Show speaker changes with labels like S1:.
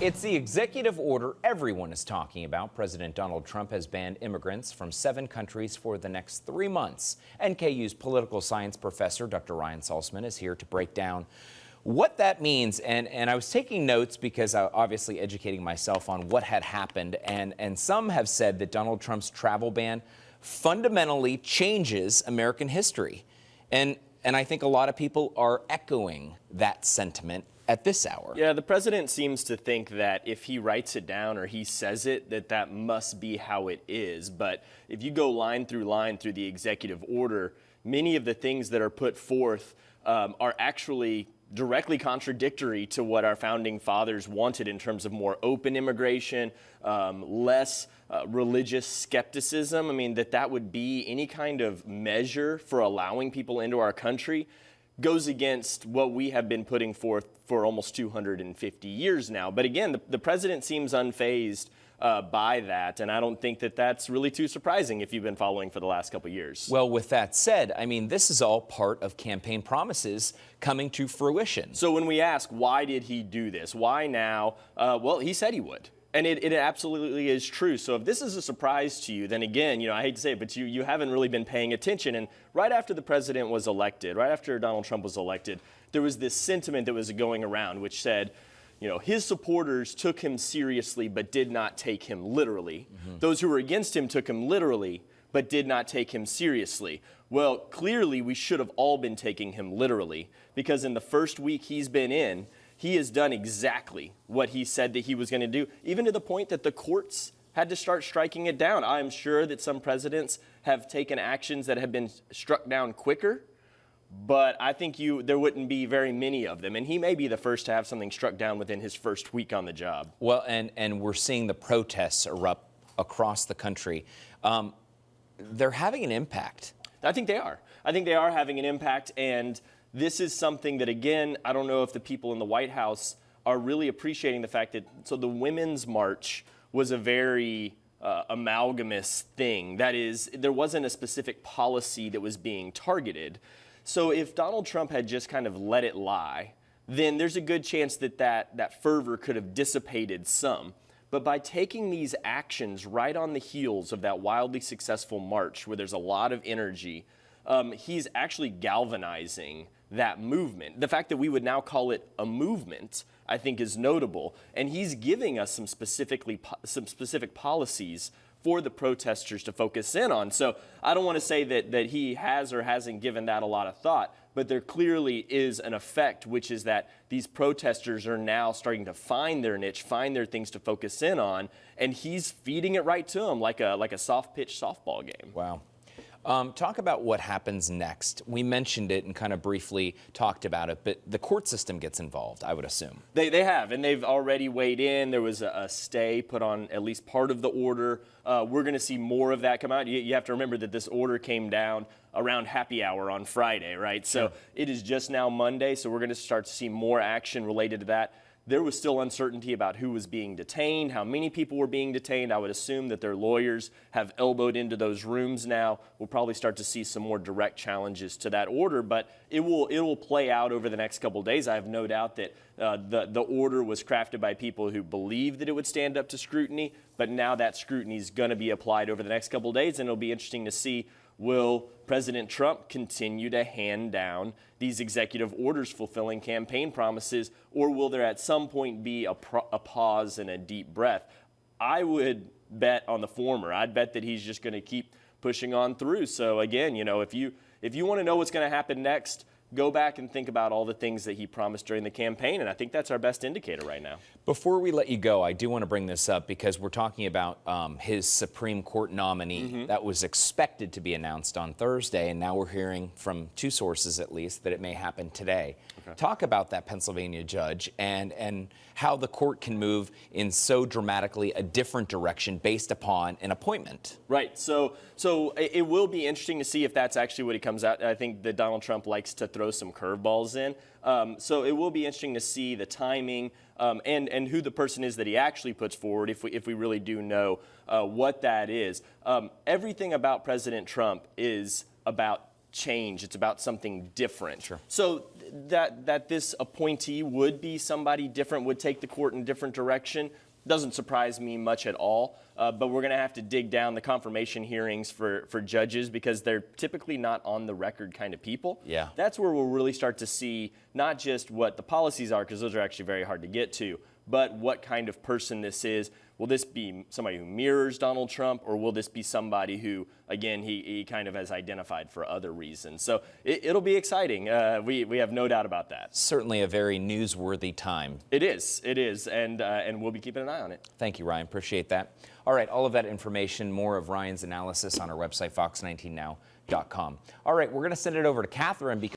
S1: It's the executive order everyone is talking about. President Donald Trump has banned immigrants from 7 countries for the next 3 months. NKU's political science professor, Dr. Ryan Salzman, is here to break down what that means. And I was taking notes because I was obviously educating myself on what had happened. And some have said that Donald Trump's travel ban fundamentally changes American history. And I think a lot of people are echoing that sentiment at this hour.
S2: Yeah, the president seems to think that if he writes it down or he says it, that must be how it is. But if you go line through the executive order, many of the things that are put forth are actually directly contradictory to what our founding fathers wanted in terms of more open immigration, less religious skepticism. I mean, that would be any kind of measure for allowing people into our country goes against what we have been putting forth for almost 250 years now. But again, the president seems unfazed by that, and I don't think that that's really too surprising if you've been following for the last couple of years.
S1: Well, with that said, I mean, this is all part of campaign promises coming to fruition.
S2: So when we ask, why did he do this? Why now? Well, he said he would. And it absolutely is true. So if this is a surprise to you, then again, I hate to say it, but you haven't really been paying attention. And right after the president was elected, right after Donald Trump was elected, there was this sentiment that was going around which said, his supporters took him seriously but did not take him literally. Mm-hmm. Those who were against him took him literally but did not take him seriously. Well, clearly we should have all been taking him literally, because in the first week he's been in, he has done exactly what he said that he was going to do, even to the point that the courts had to start striking it down. I'm sure that some presidents have taken actions that have been struck down quicker, but I think there wouldn't be very many of them. And he may be the first to have something struck down within his first week on the job.
S1: Well, and we're seeing the protests erupt across the country. They're having an impact.
S2: I think they are. I think they are having an impact, and this is something that, again, I don't know if the people in the White House are really appreciating the fact that, so the Women's March was a very amalgamous thing. That is, there wasn't a specific policy that was being targeted. So if Donald Trump had just kind of let it lie, then there's a good chance that fervor could have dissipated some. But by taking these actions right on the heels of that wildly successful march where there's a lot of energy, he's actually galvanizing that movement. The fact that we would now call it a movement, I think, is notable. And he's giving us some specific policies for the protesters to focus in on. So I don't want to say that he has or hasn't given that a lot of thought, but there clearly is an effect, which is that these protesters are now starting to find their niche, find their things to focus in on, and he's feeding it right to them like a soft-pitch softball game.
S1: Wow. Talk about what happens next. We mentioned it and kind of briefly talked about it, but the court system gets involved, I would assume.
S2: They have, and they've already weighed in. There was a stay put on at least part of the order. We're going to see more of that come out. You have to remember that this order came down around happy hour on Friday, right? So it is just now Monday, so we're going to start to see more action related to that. There was still uncertainty about who was being detained, how many people were being detained. I would assume that their lawyers have elbowed into those rooms now. We'll probably start to see some more direct challenges to that order, but it will play out over the next couple of days. I have no doubt that the order was crafted by people who believed that it would stand up to scrutiny, but now that scrutiny is going to be applied over the next couple of days, and it'll be interesting to see, will President Trump continue to hand down these executive orders fulfilling campaign promises, or will there at some point be a pause and a deep breath? I would bet on the former. I'd bet that he's just going to keep pushing on through. So again, if you want to know what's going to happen next, go back and think about all the things that he promised during the campaign, and I think that's our best indicator right now.
S1: Before we let you go, I do want to bring this up because we're talking about his Supreme Court nominee that was expected to be announced on Thursday, and now we're hearing from 2 sources at least that it may happen today. Okay. Talk about that Pennsylvania judge and how the court can move in so dramatically a different direction based upon an appointment.
S2: Right. So it will be interesting to see if that's actually what he comes out. I think that Donald Trump likes to throw some curveballs in. So it will be interesting to see the timing and who the person is that he actually puts forward, if we really do know what that is. Everything about President Trump is about change. It's about something different.
S1: Sure.
S2: So that this appointee would be somebody different, would take the court in a different direction. Doesn't surprise me much at all, but we're going to have to dig down the confirmation hearings for judges because they're typically not on the record kind of people.
S1: Yeah.
S2: That's where we'll really start to see not just what the policies are, because those are actually very hard to get to, but what kind of person this is. Will this be somebody who mirrors Donald Trump, or will this be somebody who, again, he kind of has identified for other reasons? So it'll be exciting. We have no doubt about that.
S1: Certainly a very newsworthy time.
S2: It is, and we'll be keeping an eye on it.
S1: Thank you, Ryan. Appreciate that. All right, all of that information, more of Ryan's analysis on our website, fox19now.com. All right, we're going to send it over to Catherine because